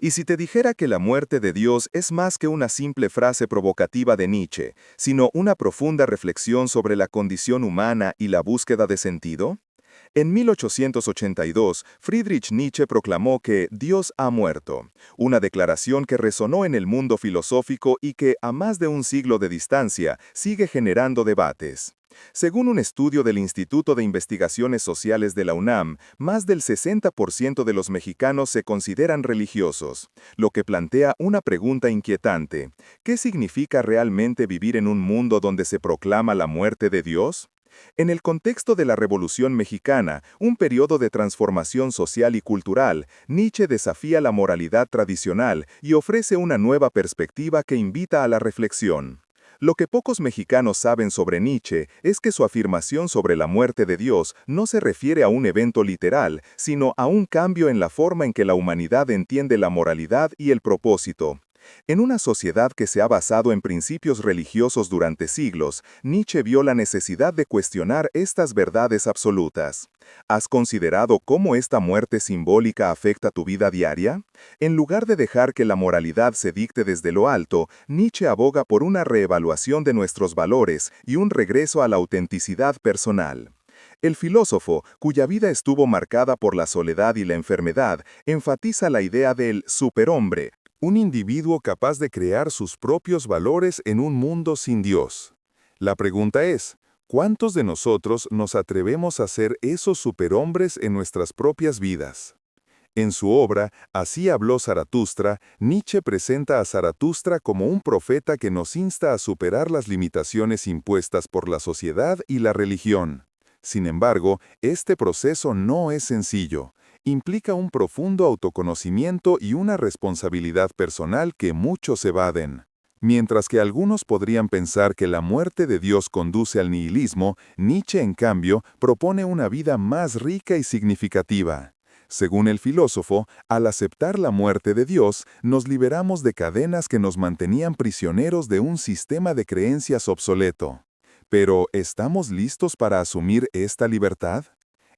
¿Y si te dijera que la muerte de Dios es más que una simple frase provocativa de Nietzsche, sino una profunda reflexión sobre la condición humana y la búsqueda de sentido? En 1882, Friedrich Nietzsche proclamó que Dios ha muerto, una declaración que resonó en el mundo filosófico y que, a más de un siglo de distancia, sigue generando debates. Según un estudio del Instituto de Investigaciones Sociales de la UNAM, más del 60% de los mexicanos se consideran religiosos, lo que plantea una pregunta inquietante. ¿Qué significa realmente vivir en un mundo donde se proclama la muerte de Dios? En el contexto de la Revolución Mexicana, un periodo de transformación social y cultural, Nietzsche desafía la moralidad tradicional y ofrece una nueva perspectiva que invita a la reflexión. Lo que pocos mexicanos saben sobre Nietzsche es que su afirmación sobre la muerte de Dios no se refiere a un evento literal, sino a un cambio en la forma en que la humanidad entiende la moralidad y el propósito. En una sociedad que se ha basado en principios religiosos durante siglos, Nietzsche vio la necesidad de cuestionar estas verdades absolutas. ¿Has considerado cómo esta muerte simbólica afecta tu vida diaria? En lugar de dejar que la moralidad se dicte desde lo alto, Nietzsche aboga por una reevaluación de nuestros valores y un regreso a la autenticidad personal. El filósofo, cuya vida estuvo marcada por la soledad y la enfermedad, enfatiza la idea del superhombre, un individuo capaz de crear sus propios valores en un mundo sin Dios. La pregunta es, ¿cuántos de nosotros nos atrevemos a ser esos superhombres en nuestras propias vidas? En su obra, Así habló Zaratustra, Nietzsche presenta a Zaratustra como un profeta que nos insta a superar las limitaciones impuestas por la sociedad y la religión. Sin embargo, este proceso no es sencillo. Implica un profundo autoconocimiento y una responsabilidad personal que muchos evaden. Mientras que algunos podrían pensar que la muerte de Dios conduce al nihilismo, Nietzsche, en cambio, propone una vida más rica y significativa. Según el filósofo, al aceptar la muerte de Dios, nos liberamos de cadenas que nos mantenían prisioneros de un sistema de creencias obsoleto. Pero, ¿estamos listos para asumir esta libertad?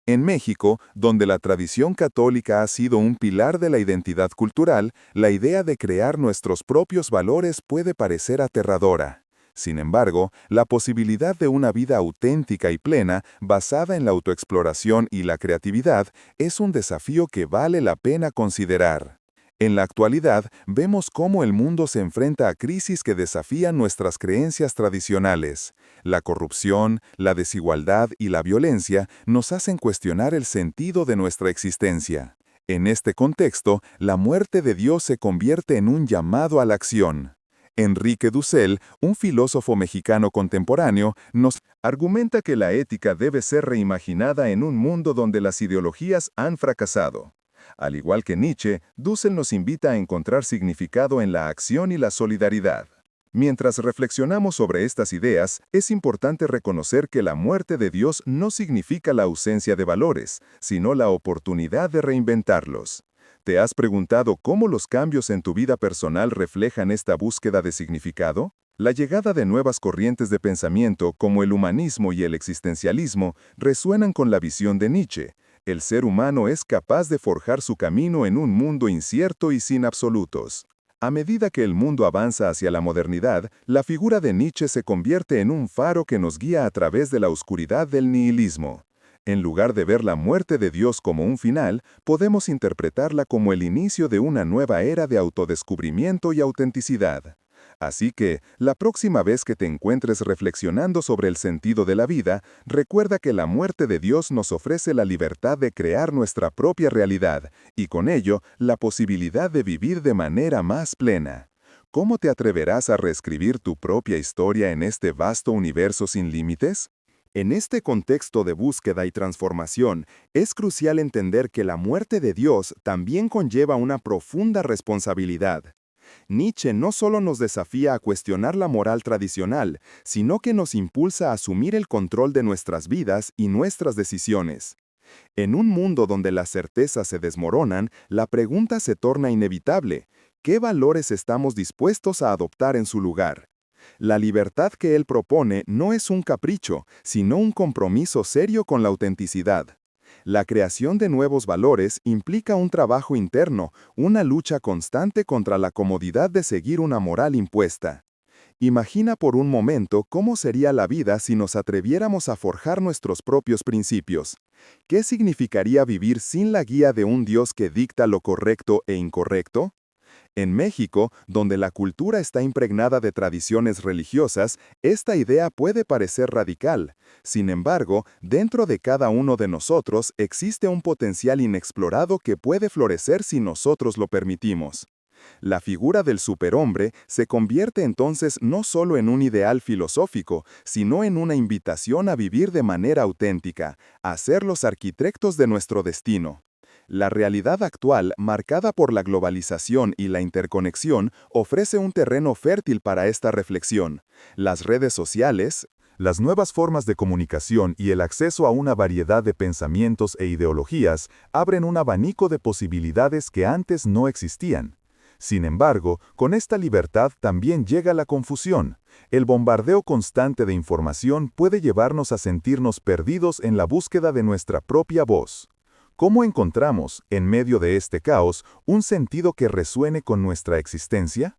En México, donde la tradición católica ha sido un pilar de la identidad cultural, la idea de crear nuestros propios valores puede parecer aterradora. Sin embargo, la posibilidad de una vida auténtica y plena, basada en la autoexploración y la creatividad, es un desafío que vale la pena considerar. En la actualidad, vemos cómo el mundo se enfrenta a crisis que desafían nuestras creencias tradicionales. La corrupción, la desigualdad y la violencia nos hacen cuestionar el sentido de nuestra existencia. En este contexto, la muerte de Dios se convierte en un llamado a la acción. Enrique Dussel, un filósofo mexicano contemporáneo, nos argumenta que la ética debe ser reimaginada en un mundo donde las ideologías han fracasado. Al igual que Nietzsche, Dussel nos invita a encontrar significado en la acción y la solidaridad. Mientras reflexionamos sobre estas ideas, es importante reconocer que la muerte de Dios no significa la ausencia de valores, sino la oportunidad de reinventarlos. ¿Te has preguntado cómo los cambios en tu vida personal reflejan esta búsqueda de significado? La llegada de nuevas corrientes de pensamiento, como el humanismo y el existencialismo, resuenan con la visión de Nietzsche. El ser humano es capaz de forjar su camino en un mundo incierto y sin absolutos. A medida que el mundo avanza hacia la modernidad, la figura de Nietzsche se convierte en un faro que nos guía a través de la oscuridad del nihilismo. En lugar de ver la muerte de Dios como un final, podemos interpretarla como el inicio de una nueva era de autodescubrimiento y autenticidad. Así que, la próxima vez que te encuentres reflexionando sobre el sentido de la vida, recuerda que la muerte de Dios nos ofrece la libertad de crear nuestra propia realidad, y con ello, la posibilidad de vivir de manera más plena. ¿Cómo te atreverás a reescribir tu propia historia en este vasto universo sin límites? En este contexto de búsqueda y transformación, es crucial entender que la muerte de Dios también conlleva una profunda responsabilidad. Nietzsche no solo nos desafía a cuestionar la moral tradicional, sino que nos impulsa a asumir el control de nuestras vidas y nuestras decisiones. En un mundo donde las certezas se desmoronan, la pregunta se torna inevitable: ¿qué valores estamos dispuestos a adoptar en su lugar? La libertad que él propone no es un capricho, sino un compromiso serio con la autenticidad. La creación de nuevos valores implica un trabajo interno, una lucha constante contra la comodidad de seguir una moral impuesta. Imagina por un momento cómo sería la vida si nos atreviéramos a forjar nuestros propios principios. ¿Qué significaría vivir sin la guía de un Dios que dicta lo correcto e incorrecto? En México, donde la cultura está impregnada de tradiciones religiosas, esta idea puede parecer radical. Sin embargo, dentro de cada uno de nosotros existe un potencial inexplorado que puede florecer si nosotros lo permitimos. La figura del superhombre se convierte entonces no solo en un ideal filosófico, sino en una invitación a vivir de manera auténtica, a ser los arquitectos de nuestro destino. La realidad actual, marcada por la globalización y la interconexión, ofrece un terreno fértil para esta reflexión. Las redes sociales, las nuevas formas de comunicación y el acceso a una variedad de pensamientos e ideologías abren un abanico de posibilidades que antes no existían. Sin embargo, con esta libertad también llega la confusión. El bombardeo constante de información puede llevarnos a sentirnos perdidos en la búsqueda de nuestra propia voz. ¿Cómo encontramos, en medio de este caos, un sentido que resuene con nuestra existencia?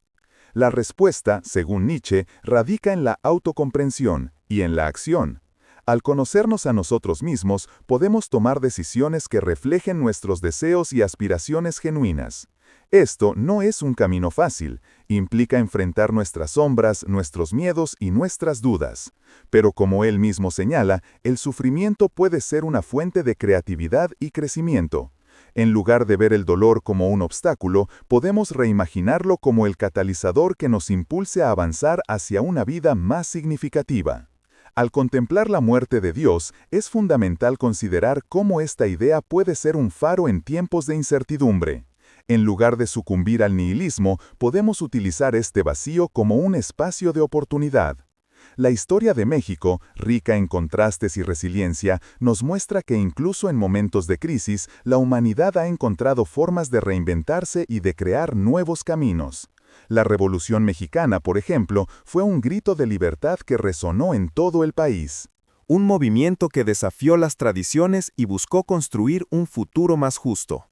La respuesta, según Nietzsche, radica en la autocomprensión y en la acción. Al conocernos a nosotros mismos, podemos tomar decisiones que reflejen nuestros deseos y aspiraciones genuinas. Esto no es un camino fácil, implica enfrentar nuestras sombras, nuestros miedos y nuestras dudas. Pero como él mismo señala, el sufrimiento puede ser una fuente de creatividad y crecimiento. En lugar de ver el dolor como un obstáculo, podemos reimaginarlo como el catalizador que nos impulse a avanzar hacia una vida más significativa. Al contemplar la muerte de Dios, es fundamental considerar cómo esta idea puede ser un faro en tiempos de incertidumbre. En lugar de sucumbir al nihilismo, podemos utilizar este vacío como un espacio de oportunidad. La historia de México, rica en contrastes y resiliencia, nos muestra que incluso en momentos de crisis, la humanidad ha encontrado formas de reinventarse y de crear nuevos caminos. La Revolución Mexicana, por ejemplo, fue un grito de libertad que resonó en todo el país. Un movimiento que desafió las tradiciones y buscó construir un futuro más justo.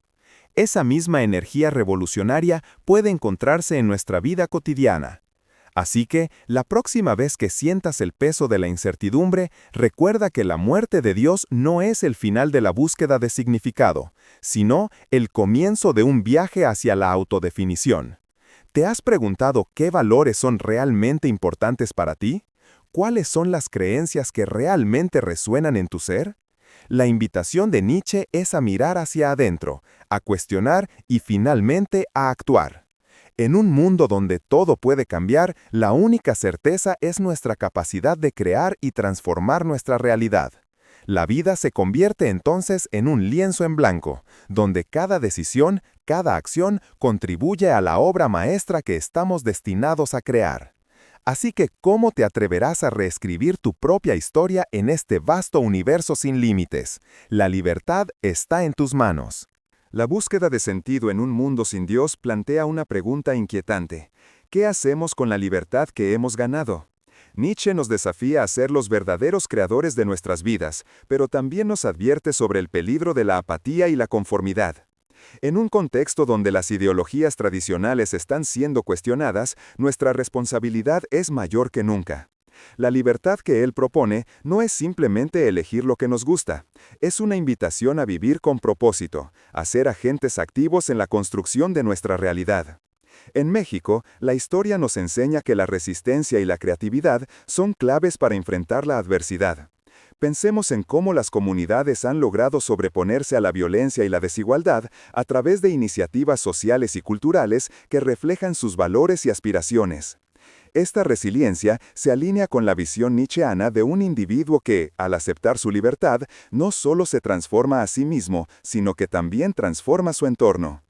Esa misma energía revolucionaria puede encontrarse en nuestra vida cotidiana. Así que, la próxima vez que sientas el peso de la incertidumbre, recuerda que la muerte de Dios no es el final de la búsqueda de significado, sino el comienzo de un viaje hacia la autodefinición. ¿Te has preguntado qué valores son realmente importantes para ti? ¿Cuáles son las creencias que realmente resuenan en tu ser? La invitación de Nietzsche es a mirar hacia adentro, a cuestionar y finalmente a actuar. En un mundo donde todo puede cambiar, la única certeza es nuestra capacidad de crear y transformar nuestra realidad. La vida se convierte entonces en un lienzo en blanco, donde cada decisión, cada acción contribuye a la obra maestra que estamos destinados a crear. Así que, ¿cómo te atreverás a reescribir tu propia historia en este vasto universo sin límites? La libertad está en tus manos. La búsqueda de sentido en un mundo sin Dios plantea una pregunta inquietante. ¿Qué hacemos con la libertad que hemos ganado? Nietzsche nos desafía a ser los verdaderos creadores de nuestras vidas, pero también nos advierte sobre el peligro de la apatía y la conformidad. En un contexto donde las ideologías tradicionales están siendo cuestionadas, nuestra responsabilidad es mayor que nunca. La libertad que él propone no es simplemente elegir lo que nos gusta, es una invitación a vivir con propósito, a ser agentes activos en la construcción de nuestra realidad. En México, la historia nos enseña que la resistencia y la creatividad son claves para enfrentar la adversidad. Pensemos en cómo las comunidades han logrado sobreponerse a la violencia y la desigualdad a través de iniciativas sociales y culturales que reflejan sus valores y aspiraciones. Esta resiliencia se alinea con la visión nietzscheana de un individuo que, al aceptar su libertad, no solo se transforma a sí mismo, sino que también transforma su entorno.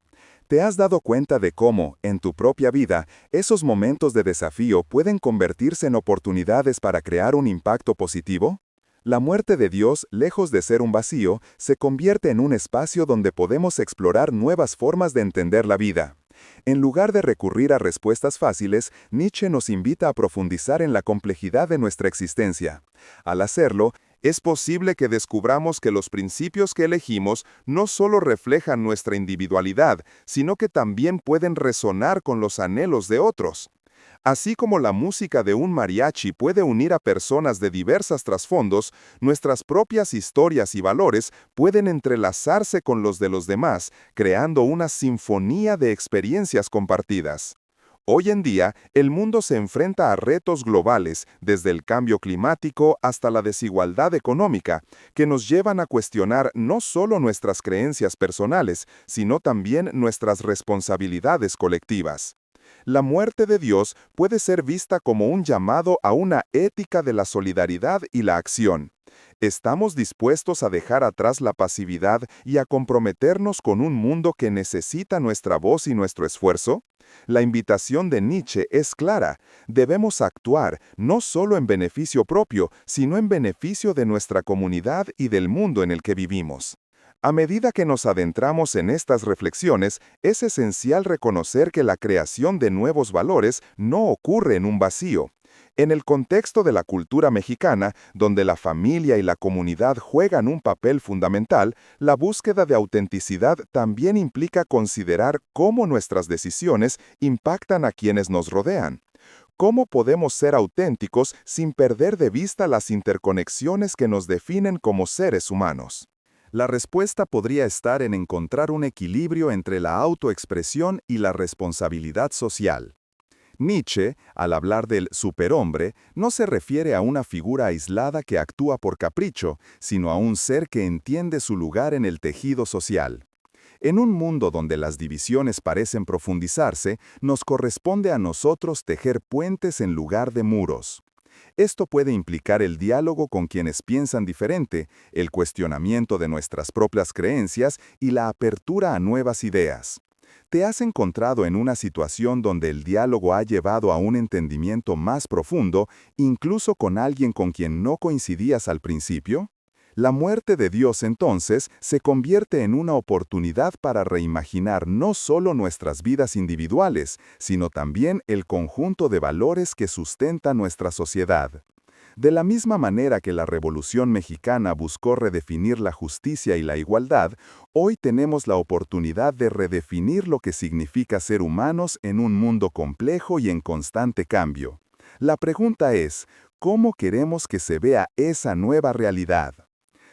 ¿Te has dado cuenta de cómo, en tu propia vida, esos momentos de desafío pueden convertirse en oportunidades para crear un impacto positivo? La muerte de Dios, lejos de ser un vacío, se convierte en un espacio donde podemos explorar nuevas formas de entender la vida. En lugar de recurrir a respuestas fáciles, Nietzsche nos invita a profundizar en la complejidad de nuestra existencia. Al hacerlo, Es posible que descubramos que los principios que elegimos no solo reflejan nuestra individualidad, sino que también pueden resonar con los anhelos de otros. Así como la música de un mariachi puede unir a personas de diversos trasfondos, nuestras propias historias y valores pueden entrelazarse con los de los demás, creando una sinfonía de experiencias compartidas. Hoy en día, el mundo se enfrenta a retos globales, desde el cambio climático hasta la desigualdad económica, que nos llevan a cuestionar no solo nuestras creencias personales, sino también nuestras responsabilidades colectivas. La muerte de Dios puede ser vista como un llamado a una ética de la solidaridad y la acción. ¿Estamos dispuestos a dejar atrás la pasividad y a comprometernos con un mundo que necesita nuestra voz y nuestro esfuerzo? La invitación de Nietzsche es clara. Debemos actuar no solo en beneficio propio, sino en beneficio de nuestra comunidad y del mundo en el que vivimos. A medida que nos adentramos en estas reflexiones, es esencial reconocer que la creación de nuevos valores no ocurre en un vacío. En el contexto de la cultura mexicana, donde la familia y la comunidad juegan un papel fundamental, la búsqueda de autenticidad también implica considerar cómo nuestras decisiones impactan a quienes nos rodean. ¿Cómo podemos ser auténticos sin perder de vista las interconexiones que nos definen como seres humanos? La respuesta podría estar en encontrar un equilibrio entre la autoexpresión y la responsabilidad social. Nietzsche, al hablar del superhombre, no se refiere a una figura aislada que actúa por capricho, sino a un ser que entiende su lugar en el tejido social. En un mundo donde las divisiones parecen profundizarse, nos corresponde a nosotros tejer puentes en lugar de muros. Esto puede implicar el diálogo con quienes piensan diferente, el cuestionamiento de nuestras propias creencias y la apertura a nuevas ideas. ¿Te has encontrado en una situación donde el diálogo ha llevado a un entendimiento más profundo, incluso con alguien con quien no coincidías al principio? La muerte de Dios entonces se convierte en una oportunidad para reimaginar no solo nuestras vidas individuales, sino también el conjunto de valores que sustenta nuestra sociedad. De la misma manera que la Revolución Mexicana buscó redefinir la justicia y la igualdad, hoy tenemos la oportunidad de redefinir lo que significa ser humanos en un mundo complejo y en constante cambio. La pregunta es, ¿cómo queremos que se vea esa nueva realidad?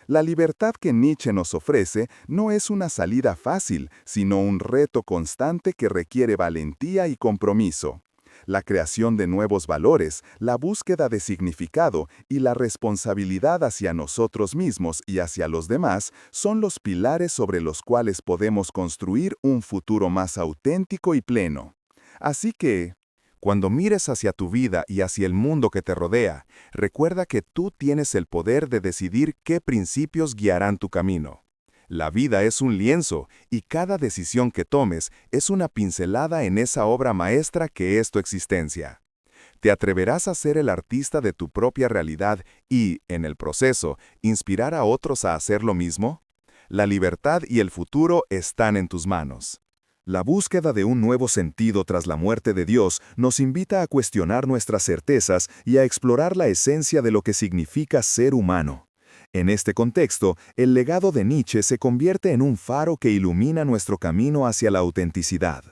La libertad que Nietzsche nos ofrece no es una salida fácil, sino un reto constante que requiere valentía y compromiso. La creación de nuevos valores, la búsqueda de significado y la responsabilidad hacia nosotros mismos y hacia los demás son los pilares sobre los cuales podemos construir un futuro más auténtico y pleno. Así que, cuando mires hacia tu vida y hacia el mundo que te rodea, recuerda que tú tienes el poder de decidir qué principios guiarán tu camino. La vida es un lienzo y cada decisión que tomes es una pincelada en esa obra maestra que es tu existencia. ¿Te atreverás a ser el artista de tu propia realidad y, en el proceso, inspirar a otros a hacer lo mismo? La libertad y el futuro están en tus manos. La búsqueda de un nuevo sentido tras la muerte de Dios nos invita a cuestionar nuestras certezas y a explorar la esencia de lo que significa ser humano. En este contexto, el legado de Nietzsche se convierte en un faro que ilumina nuestro camino hacia la autenticidad.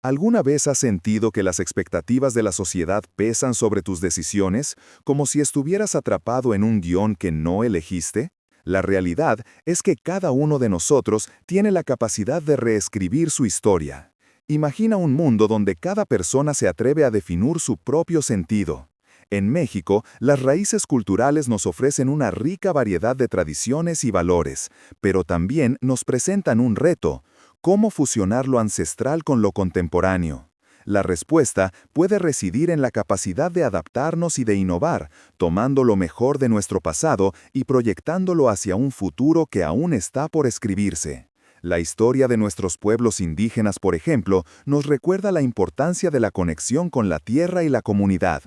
¿Alguna vez has sentido que las expectativas de la sociedad pesan sobre tus decisiones, como si estuvieras atrapado en un guión que no elegiste? La realidad es que cada uno de nosotros tiene la capacidad de reescribir su historia. Imagina un mundo donde cada persona se atreve a definir su propio sentido. En México, las raíces culturales nos ofrecen una rica variedad de tradiciones y valores, pero también nos presentan un reto: ¿cómo fusionar lo ancestral con lo contemporáneo? La respuesta puede residir en la capacidad de adaptarnos y de innovar, tomando lo mejor de nuestro pasado y proyectándolo hacia un futuro que aún está por escribirse. La historia de nuestros pueblos indígenas, por ejemplo, nos recuerda la importancia de la conexión con la tierra y la comunidad.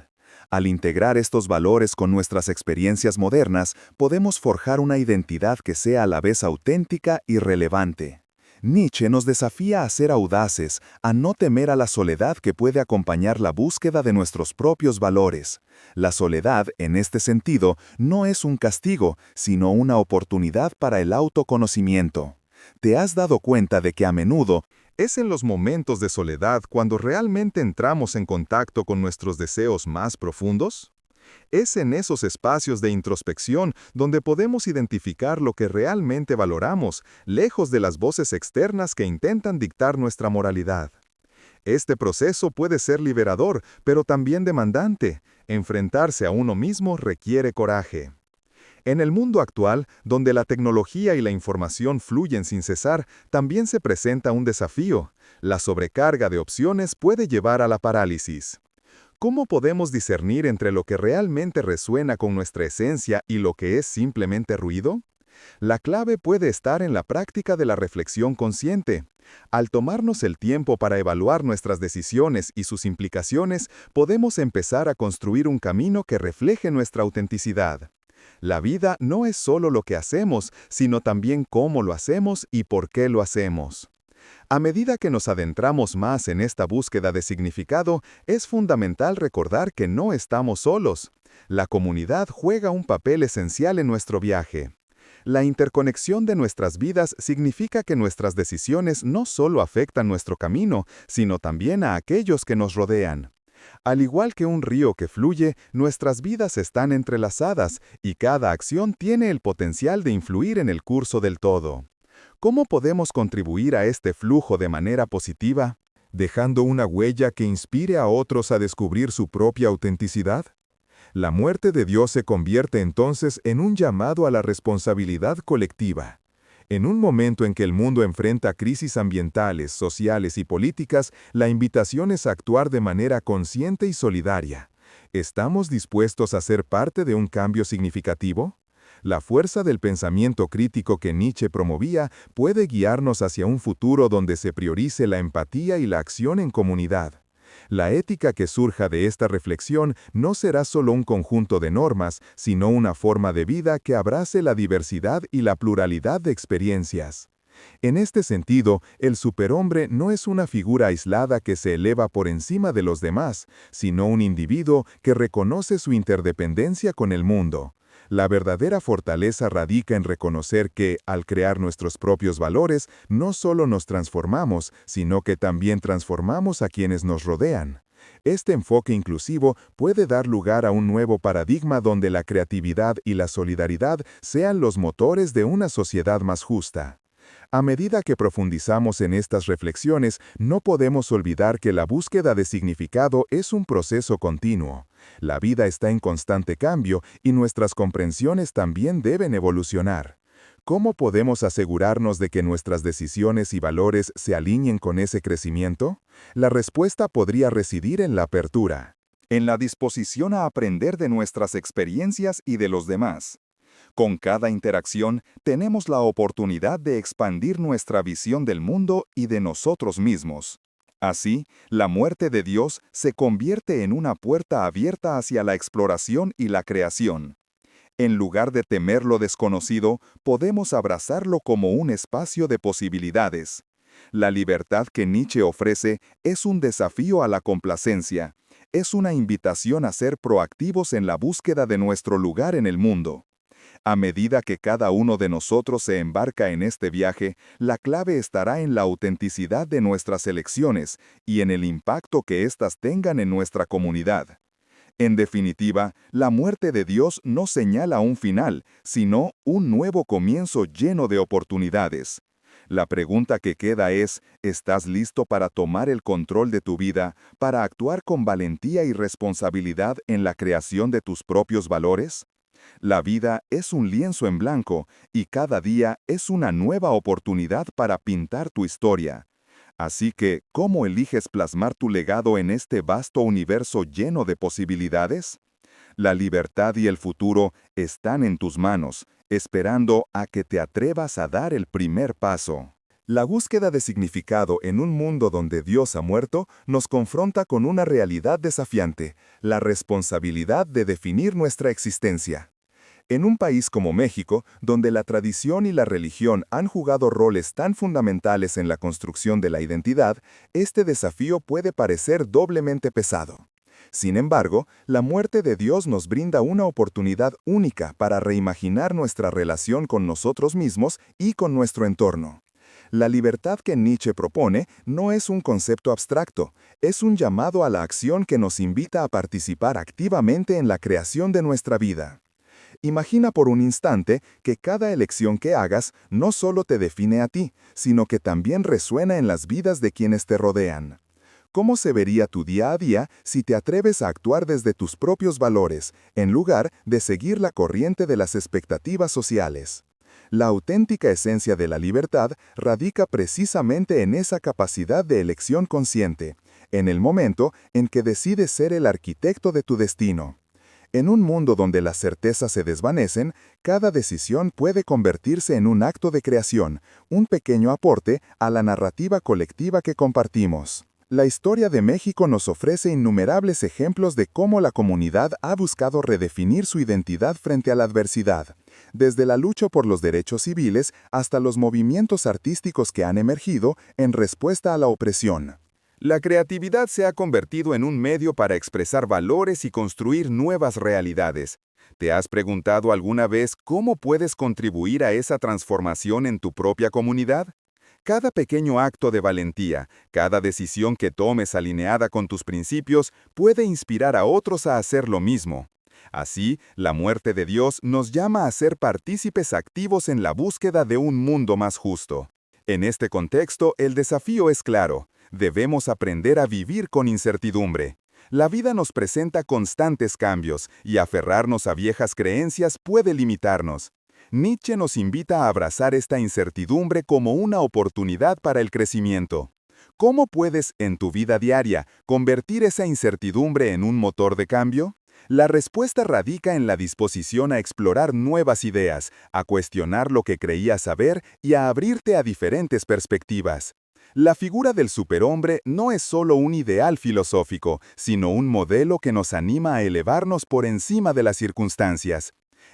Al integrar estos valores con nuestras experiencias modernas, podemos forjar una identidad que sea a la vez auténtica y relevante. Nietzsche nos desafía a ser audaces, a no temer a la soledad que puede acompañar la búsqueda de nuestros propios valores. La soledad, en este sentido, no es un castigo, sino una oportunidad para el autoconocimiento. ¿Te has dado cuenta de que a menudo es en los momentos de soledad cuando realmente entramos en contacto con nuestros deseos más profundos? Es en esos espacios de introspección donde podemos identificar lo que realmente valoramos, lejos de las voces externas que intentan dictar nuestra moralidad. Este proceso puede ser liberador, pero también demandante. Enfrentarse a uno mismo requiere coraje. En el mundo actual, donde la tecnología y la información fluyen sin cesar, también se presenta un desafío. La sobrecarga de opciones puede llevar a la parálisis. ¿Cómo podemos discernir entre lo que realmente resuena con nuestra esencia y lo que es simplemente ruido? La clave puede estar en la práctica de la reflexión consciente. Al tomarnos el tiempo para evaluar nuestras decisiones y sus implicaciones, podemos empezar a construir un camino que refleje nuestra autenticidad. La vida no es solo lo que hacemos, sino también cómo lo hacemos y por qué lo hacemos. A medida que nos adentramos más en esta búsqueda de significado, es fundamental recordar que no estamos solos. La comunidad juega un papel esencial en nuestro viaje. La interconexión de nuestras vidas significa que nuestras decisiones no solo afectan nuestro camino, sino también a aquellos que nos rodean. Al igual que un río que fluye, nuestras vidas están entrelazadas y cada acción tiene el potencial de influir en el curso del todo. ¿Cómo podemos contribuir a este flujo de manera positiva, dejando una huella que inspire a otros a descubrir su propia autenticidad? La muerte de Dios se convierte entonces en un llamado a la responsabilidad colectiva. En un momento en que el mundo enfrenta crisis ambientales, sociales y políticas, la invitación es a actuar de manera consciente y solidaria. ¿Estamos dispuestos a ser parte de un cambio significativo? La fuerza del pensamiento crítico que Nietzsche promovía puede guiarnos hacia un futuro donde se priorice la empatía y la acción en comunidad. La ética que surja de esta reflexión no será solo un conjunto de normas, sino una forma de vida que abrace la diversidad y la pluralidad de experiencias. En este sentido, el superhombre no es una figura aislada que se eleva por encima de los demás, sino un individuo que reconoce su interdependencia con el mundo. La verdadera fortaleza radica en reconocer que, al crear nuestros propios valores, no solo nos transformamos, sino que también transformamos a quienes nos rodean. Este enfoque inclusivo puede dar lugar a un nuevo paradigma donde la creatividad y la solidaridad sean los motores de una sociedad más justa. A medida que profundizamos en estas reflexiones, no podemos olvidar que la búsqueda de significado es un proceso continuo. La vida está en constante cambio y nuestras comprensiones también deben evolucionar. ¿Cómo podemos asegurarnos de que nuestras decisiones y valores se alineen con ese crecimiento? La respuesta podría residir en la apertura, en la disposición a aprender de nuestras experiencias y de los demás. Con cada interacción, tenemos la oportunidad de expandir nuestra visión del mundo y de nosotros mismos. Así, la muerte de Dios se convierte en una puerta abierta hacia la exploración y la creación. En lugar de temer lo desconocido, podemos abrazarlo como un espacio de posibilidades. La libertad que Nietzsche ofrece es un desafío a la complacencia. Es una invitación a ser proactivos en la búsqueda de nuestro lugar en el mundo. A medida que cada uno de nosotros se embarca en este viaje, la clave estará en la autenticidad de nuestras elecciones y en el impacto que éstas tengan en nuestra comunidad. En definitiva, la muerte de Dios no señala un final, sino un nuevo comienzo lleno de oportunidades. La pregunta que queda es, ¿estás listo para tomar el control de tu vida, para actuar con valentía y responsabilidad en la creación de tus propios valores? La vida es un lienzo en blanco y cada día es una nueva oportunidad para pintar tu historia. Así que, ¿cómo eliges plasmar tu legado en este vasto universo lleno de posibilidades? La libertad y el futuro están en tus manos, esperando a que te atrevas a dar el primer paso. La búsqueda de significado en un mundo donde Dios ha muerto nos confronta con una realidad desafiante, la responsabilidad de definir nuestra existencia. En un país como México, donde la tradición y la religión han jugado roles tan fundamentales en la construcción de la identidad, este desafío puede parecer doblemente pesado. Sin embargo, la muerte de Dios nos brinda una oportunidad única para reimaginar nuestra relación con nosotros mismos y con nuestro entorno. La libertad que Nietzsche propone no es un concepto abstracto, es un llamado a la acción que nos invita a participar activamente en la creación de nuestra vida. Imagina por un instante que cada elección que hagas no solo te define a ti, sino que también resuena en las vidas de quienes te rodean. ¿Cómo se vería tu día a día si te atreves a actuar desde tus propios valores, en lugar de seguir la corriente de las expectativas sociales? La auténtica esencia de la libertad radica precisamente en esa capacidad de elección consciente, en el momento en que decides ser el arquitecto de tu destino. En un mundo donde las certezas se desvanecen, cada decisión puede convertirse en un acto de creación, un pequeño aporte a la narrativa colectiva que compartimos. La historia de México nos ofrece innumerables ejemplos de cómo la comunidad ha buscado redefinir su identidad frente a la adversidad, desde la lucha por los derechos civiles hasta los movimientos artísticos que han emergido en respuesta a la opresión. La creatividad se ha convertido en un medio para expresar valores y construir nuevas realidades. ¿Te has preguntado alguna vez cómo puedes contribuir a esa transformación en tu propia comunidad? Cada pequeño acto de valentía, cada decisión que tomes alineada con tus principios, puede inspirar a otros a hacer lo mismo. Así, la muerte de Dios nos llama a ser partícipes activos en la búsqueda de un mundo más justo. En este contexto, el desafío es claro. Debemos aprender a vivir con incertidumbre. La vida nos presenta constantes cambios y aferrarnos a viejas creencias puede limitarnos. Nietzsche nos invita a abrazar esta incertidumbre como una oportunidad para el crecimiento. ¿Cómo puedes, en tu vida diaria, convertir esa incertidumbre en un motor de cambio? La respuesta radica en la disposición a explorar nuevas ideas, a cuestionar lo que creías saber y a abrirte a diferentes perspectivas. La figura del superhombre no es solo un ideal filosófico, sino un modelo que nos anima a elevarnos por encima de las circunstancias.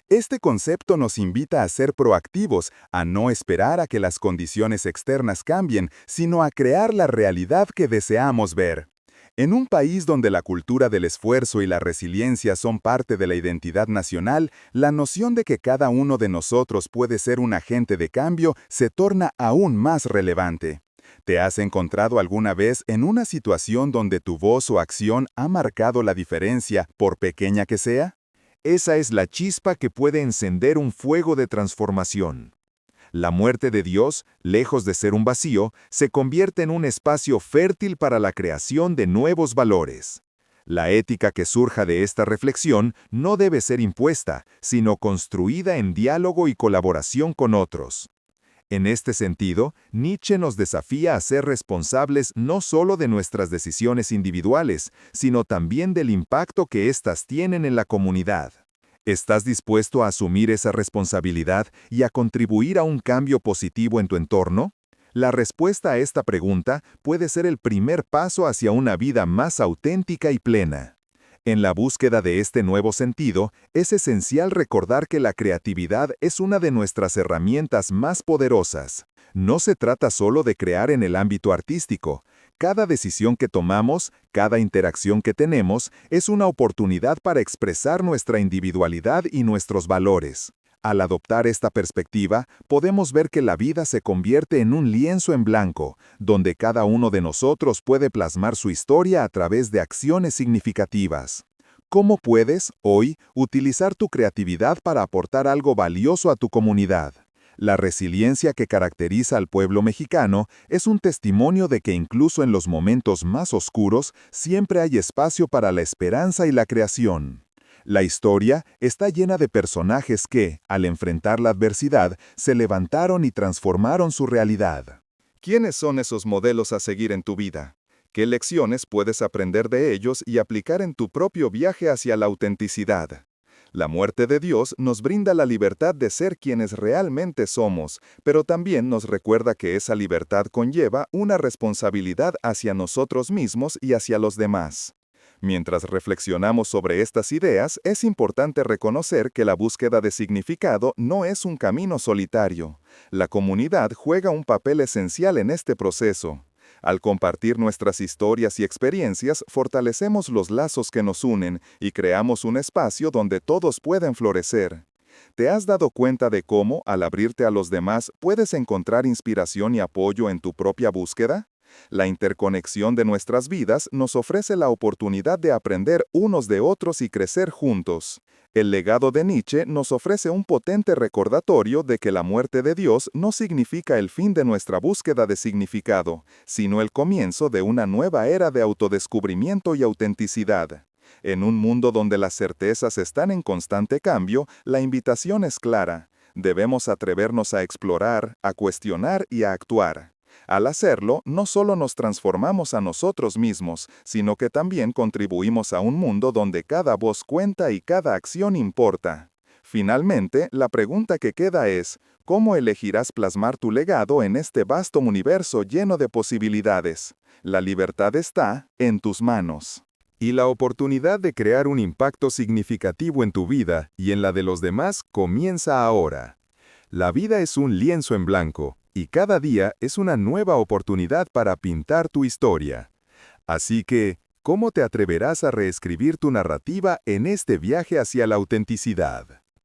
Este concepto nos invita a ser proactivos, a no esperar a que las condiciones externas cambien, sino a crear la realidad que deseamos ver. En un país donde la cultura del esfuerzo y la resiliencia son parte de la identidad nacional, la noción de que cada uno de nosotros puede ser un agente de cambio se torna aún más relevante. ¿Te has encontrado alguna vez en una situación donde tu voz o acción ha marcado la diferencia, por pequeña que sea? Esa es la chispa que puede encender un fuego de transformación. La muerte de Dios, lejos de ser un vacío, se convierte en un espacio fértil para la creación de nuevos valores. La ética que surja de esta reflexión no debe ser impuesta, sino construida en diálogo y colaboración con otros. En este sentido, Nietzsche nos desafía a ser responsables no solo de nuestras decisiones individuales, sino también del impacto que éstas tienen en la comunidad. ¿Estás dispuesto a asumir esa responsabilidad y a contribuir a un cambio positivo en tu entorno? La respuesta a esta pregunta puede ser el primer paso hacia una vida más auténtica y plena. En la búsqueda de este nuevo sentido, es esencial recordar que la creatividad es una de nuestras herramientas más poderosas. No se trata solo de crear en el ámbito artístico. Cada decisión que tomamos, cada interacción que tenemos, es una oportunidad para expresar nuestra individualidad y nuestros valores. Al adoptar esta perspectiva, podemos ver que la vida se convierte en un lienzo en blanco, donde cada uno de nosotros puede plasmar su historia a través de acciones significativas. ¿Cómo puedes, hoy, utilizar tu creatividad para aportar algo valioso a tu comunidad? La resiliencia que caracteriza al pueblo mexicano es un testimonio de que incluso en los momentos más oscuros siempre hay espacio para la esperanza y la creación. La historia está llena de personajes que, al enfrentar la adversidad, se levantaron y transformaron su realidad. ¿Quiénes son esos modelos a seguir en tu vida? ¿Qué lecciones puedes aprender de ellos y aplicar en tu propio viaje hacia la autenticidad? La muerte de Dios nos brinda la libertad de ser quienes realmente somos, pero también nos recuerda que esa libertad conlleva una responsabilidad hacia nosotros mismos y hacia los demás. Mientras reflexionamos sobre estas ideas, es importante reconocer que la búsqueda de significado no es un camino solitario. La comunidad juega un papel esencial en este proceso. Al compartir nuestras historias y experiencias, fortalecemos los lazos que nos unen y creamos un espacio donde todos pueden florecer. ¿Te has dado cuenta de cómo, al abrirte a los demás, puedes encontrar inspiración y apoyo en tu propia búsqueda? La interconexión de nuestras vidas nos ofrece la oportunidad de aprender unos de otros y crecer juntos. El legado de Nietzsche nos ofrece un potente recordatorio de que la muerte de Dios no significa el fin de nuestra búsqueda de significado, sino el comienzo de una nueva era de autodescubrimiento y autenticidad. En un mundo donde las certezas están en constante cambio, la invitación es clara. Debemos atrevernos a explorar, a cuestionar y a actuar. Al hacerlo, no solo nos transformamos a nosotros mismos, sino que también contribuimos a un mundo donde cada voz cuenta y cada acción importa. Finalmente, la pregunta que queda es, ¿cómo elegirás plasmar tu legado en este vasto universo lleno de posibilidades? La libertad está en tus manos. Y la oportunidad de crear un impacto significativo en tu vida y en la de los demás comienza ahora. La vida es un lienzo en blanco, y cada día es una nueva oportunidad para pintar tu historia. Así que, ¿cómo te atreverás a reescribir tu narrativa en este viaje hacia la autenticidad?